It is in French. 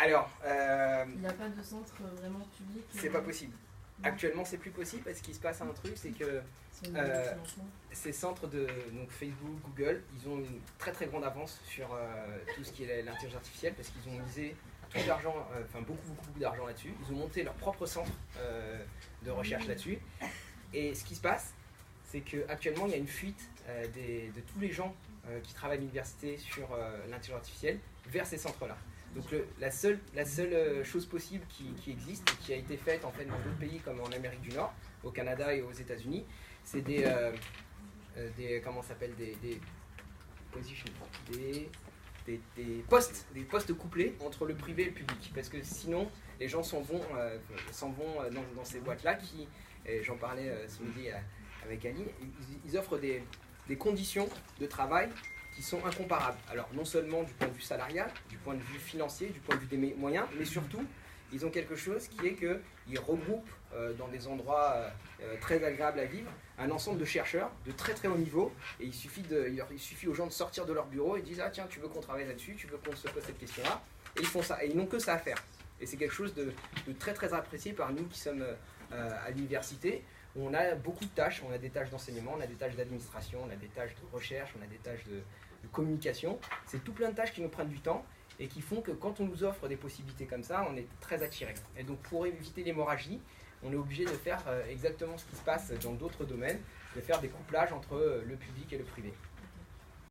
Alors, Il n'y a pas de centre vraiment public. c'est pas possible. Actuellement, c'est plus possible parce qu'il se passe un truc, c'est que ces centres de donc Facebook, Google, ils ont une très très grande avance sur tout ce qui est l'intelligence artificielle parce qu'ils ont misé tout l'argent, enfin beaucoup d'argent là-dessus. Ils ont monté leur propre centre de recherche là-dessus. Et ce qui se passe, c'est qu'actuellement, il y a une fuite de tous les gens qui travaillent à l'université sur l'intelligence artificielle vers ces centres-là. Donc la seule chose possible qui existe et qui a été faite en fait dans d'autres pays comme en Amérique du Nord, au Canada et aux États-Unis, c'est des comment ça s'appelle des postes couplés entre le privé et le public, parce que sinon les gens s'en vont dans ces boîtes-là qui, j'en parlais ce midi avec Ali, ils offrent des conditions de travail qui sont incomparables. Alors non seulement du point de vue salarial, du point de vue financier, du point de vue des moyens, mais surtout, ils ont quelque chose qui est qu'ils regroupent dans des endroits très agréables à vivre un ensemble de chercheurs de très très haut niveau, et il suffit aux gens de sortir de leur bureau et de dire « Ah tiens, tu veux qu'on travaille là-dessus, tu veux qu'on se pose cette question-là ?» Et ils font ça, et ils n'ont que ça à faire. Et c'est quelque chose de très très apprécié par nous qui sommes à l'université. On a beaucoup de tâches, on a des tâches d'enseignement, on a des tâches d'administration, on a des tâches de recherche, on a des tâches de communication. C'est tout plein de tâches qui nous prennent du temps et qui font que quand on nous offre des possibilités comme ça, on est très attiré. Et donc pour éviter l'hémorragie, on est obligé de faire exactement ce qui se passe dans d'autres domaines, de faire des couplages entre le public et le privé.